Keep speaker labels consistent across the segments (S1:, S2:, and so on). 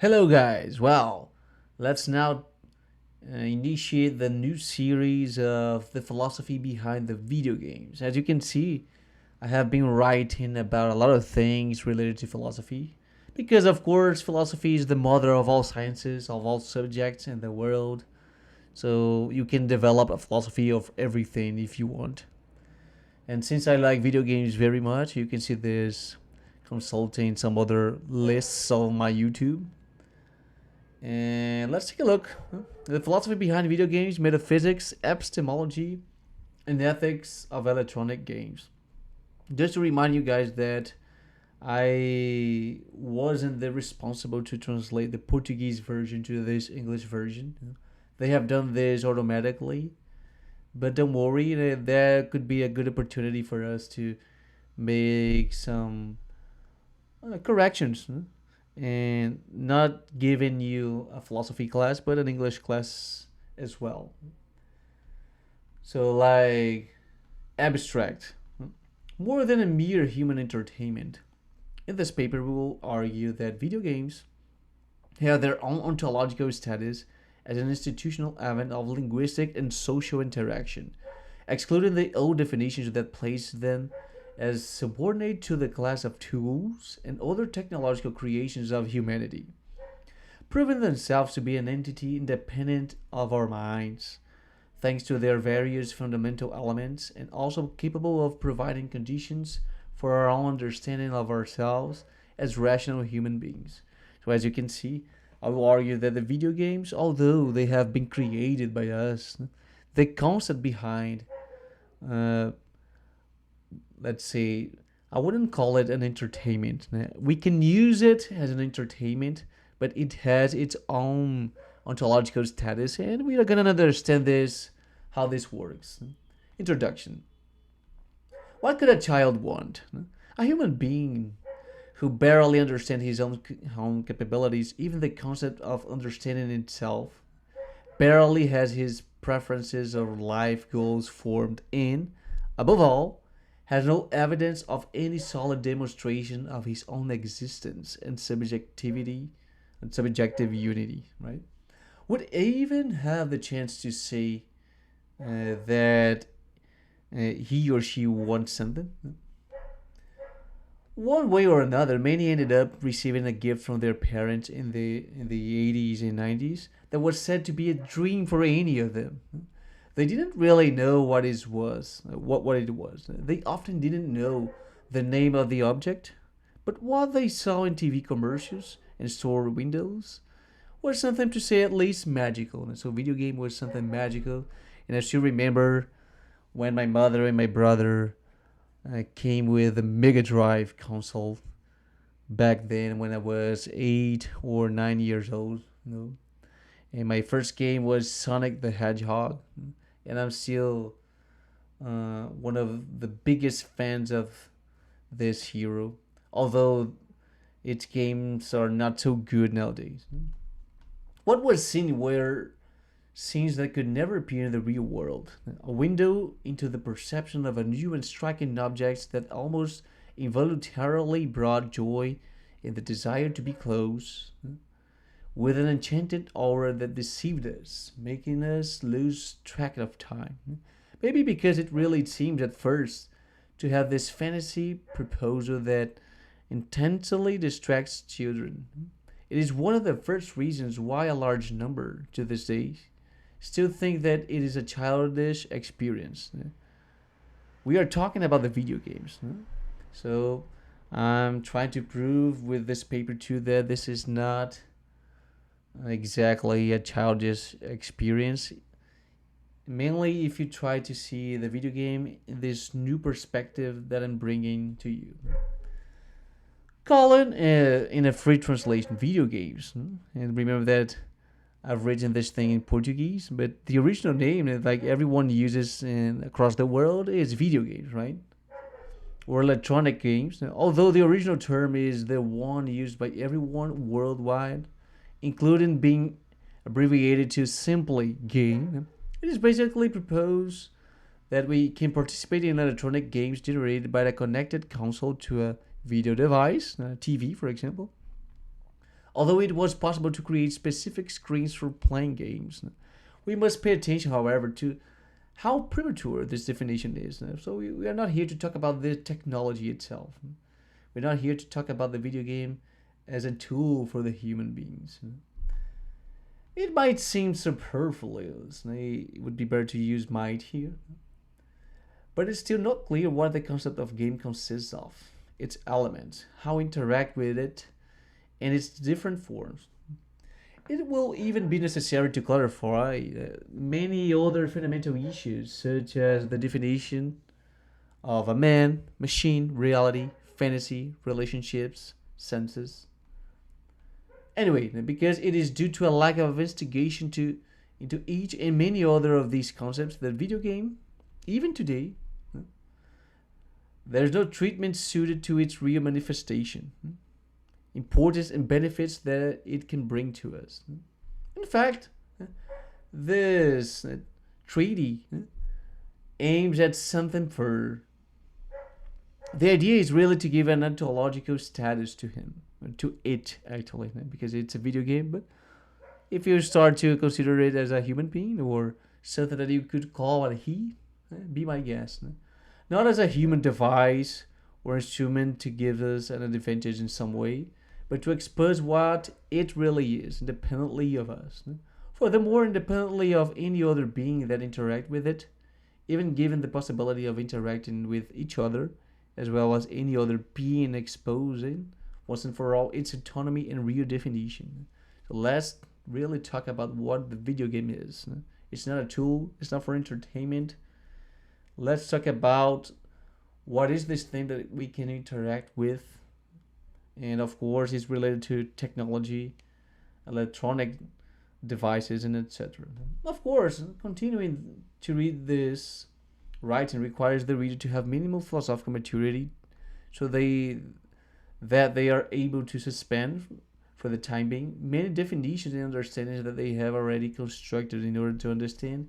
S1: Hello, guys. Well, let's now initiate the new series of the philosophy behind the video games. As you can see, I have been writing about a lot of things related to philosophy because, of course, philosophy is the mother of all sciences, of all subjects in the world. So you can develop a philosophy of everything if you want. And since I like video games very much, you can see this consulting some other lists on my YouTube. And let's take a look. The philosophy behind video games, metaphysics, epistemology, and ethics of electronic games. Just to remind you guys that I wasn't the responsible to translate the Portuguese version to this English version. They have done this automatically, but don't worry, there could be a good opportunity for us to make some corrections, and not giving you a philosophy class but an English class as well. So, like, abstract, more than a mere human entertainment. In this paper, we will argue that video games have their own ontological status as an institutional event of linguistic and social interaction, excluding the old definitions that place them as subordinate to the class of tools and other technological creations of humanity, proving themselves to be an entity independent of our minds, thanks to their various fundamental elements, and also capable of providing conditions for our own understanding of ourselves as rational human beings. So, as you can see, I will argue that the video games, although they have been created by us, the concept behind, uh, let's say, I wouldn't call it an entertainment. We can use it as an entertainment, but it has its own ontological status, and we are gonna understand this, how this works. Introduction. What could a child want? A human being who barely understands his own capabilities, even the concept of understanding itself, barely has his preferences or life goals formed in, above all, has no evidence of any solid demonstration of his own existence and subjectivity and subjective unity, right? Would even have the chance to say that he or she wants something. One way or another, many ended up receiving a gift from their parents in the 80s and 90s that was said to be a dream for any of them. They didn't really know what it was. They often didn't know the name of the object, but what they saw in TV commercials and store windows was something, to say at least, magical. And so video game was something magical. And I still remember when my mother and my brother came with a Mega Drive console back then when I was 8 or 9 years old. And my first game was Sonic the Hedgehog, and I'm still one of the biggest fans of this hero, although its games are not so good nowadays. What was seen were scenes that could never appear in the real world, a window into the perception of a new and striking objects that almost involuntarily brought joy in the desire to be close, with an enchanted aura that deceived us, making us lose track of time. Maybe because it really seemed at first to have this fantasy proposal that intensely distracts children. It is one of the first reasons why a large number, to this day, still think that it is a childish experience. We are talking about the video games. So I'm trying to prove with this paper too that this is not exactly a childish experience. Mainly if you try to see the video game in this new perspective that I'm bringing to you. Call it in a free translation video games. And remember that I've written this thing in Portuguese, but the original name that like everyone uses across the world is video games, right? Or electronic games. Although the original term is the one used by everyone worldwide, including being abbreviated to simply game. It is basically proposed that we can participate in electronic games generated by a connected console to a video device, a TV, for example, Although it was possible to create specific screens for playing games, we must pay attention, however, to how premature this definition is. So we are not here to talk about the technology itself. We're not here to talk about the video game as a tool for the human beings. It might seem superfluous. It would be better to use might here. But it's still not clear what the concept of game consists of, its elements, how we interact with it, and its different forms. It will even be necessary to clarify many other fundamental issues, such as the definition of a man, machine, reality, fantasy, relationships, senses. Anyway, because it is due to a lack of investigation into each and many other of these concepts that video game, even today, there's no treatment suited to its real manifestation, importance, and benefits that it can bring to us. In fact, this treaty aims at something for. The idea is really to give an ontological status to him, to it actually, because it's a video game. But if you start to consider it as a human being or something that you could call a he, be my guest. Not as a human device or instrument to give us an advantage in some way, but to expose what it really is, independently of us. Furthermore, independently of any other being that interact with it, even given the possibility of interacting with each other, as well as any other being exposing, once and for all, its autonomy and real definition. So let's really talk about what the video game is. It's not a tool, it's not for entertainment. Let's talk about what is this thing that we can interact with. And of course, it's related to technology, electronic devices, and etc. Of course, continuing to read this writing requires the reader to have minimal philosophical maturity so they are able to suspend for the time being many definitions and understandings that they have already constructed in order to understand,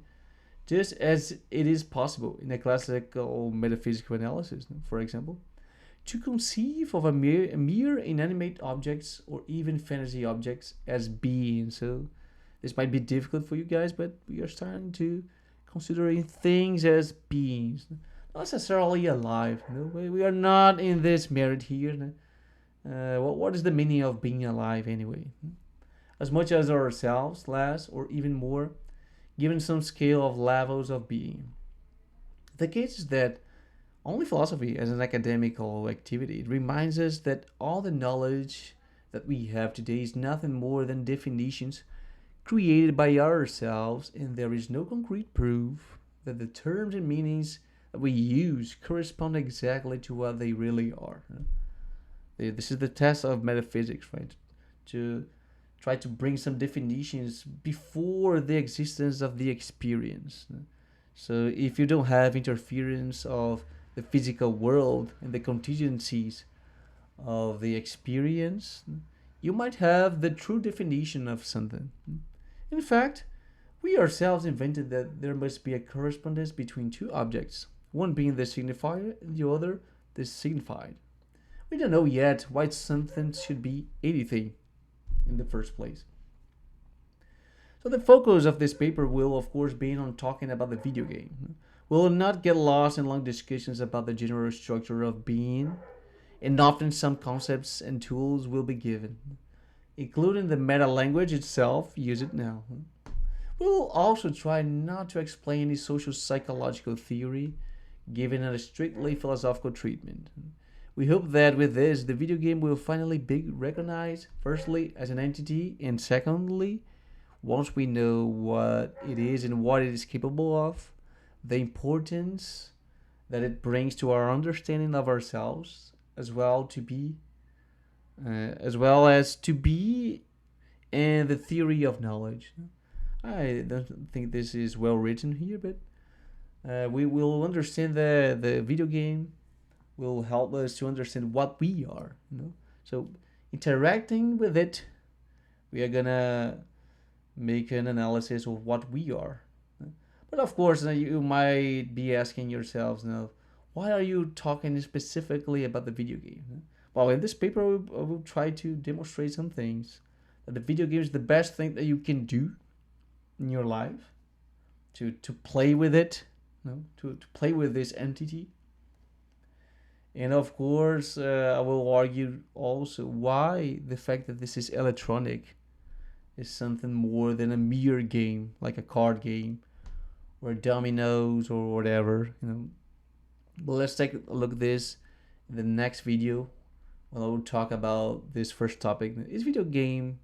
S1: just as it is possible in a classical metaphysical analysis, for example, to conceive of a mere inanimate objects or even fantasy objects as beings. So this might be difficult for you guys, but we are starting to considering things as beings, not necessarily alive. No, we are not in this merit here. What is the meaning of being alive anyway? As much as ourselves, less or even more, given some scale of levels of being. The case is that only philosophy as an academical activity it reminds us that all the knowledge that we have today is nothing more than definitions created by ourselves, and there is no concrete proof that the terms and meanings that we use correspond exactly to what they really are. This is the test of metaphysics, right? To try to bring some definitions before the existence of the experience. So if you don't have interference of the physical world and the contingencies of the experience, you might have the true definition of something. In fact, we ourselves invented that there must be a correspondence between two objects, one being the signifier and the other the signified. We don't know yet why something should be anything in the first place. So the focus of this paper will of course be on talking about the video game. We will not get lost in long discussions about the general structure of being, and often some concepts and tools will be given, including the meta language itself. Use it now. We will also try not to explain any social psychological theory, given a strictly philosophical treatment. We hope that with this, the video game will finally be recognized, firstly, as an entity, and secondly, once we know what it is and what it is capable of, the importance that it brings to our understanding of ourselves, as well as to be, and the theory of knowledge. I don't think this is well written here, but we will understand the video game will help us to understand what we are. So interacting with it, we are gonna make an analysis of what we are. But of course, you might be asking yourselves now, why are you talking specifically about the video game? Well, in this paper, I will try to demonstrate some things. that the video game is the best thing that you can do in your life, to play with it, to play with this entity. And of course, I will argue also why the fact that this is electronic is something more than a mere game, like a card game or dominoes or whatever. But let's take a look at this in the next video when I will talk about this first topic. Is video game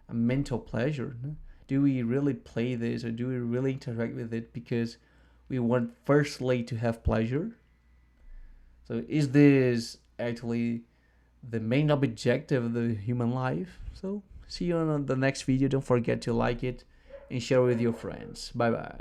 S1: a mental pleasure? Do we really play this, or do we really interact with it because we want firstly to have pleasure? So is this actually the main objective of the human life? So see you on the next video. Don't forget to like it and share with your friends. Bye bye.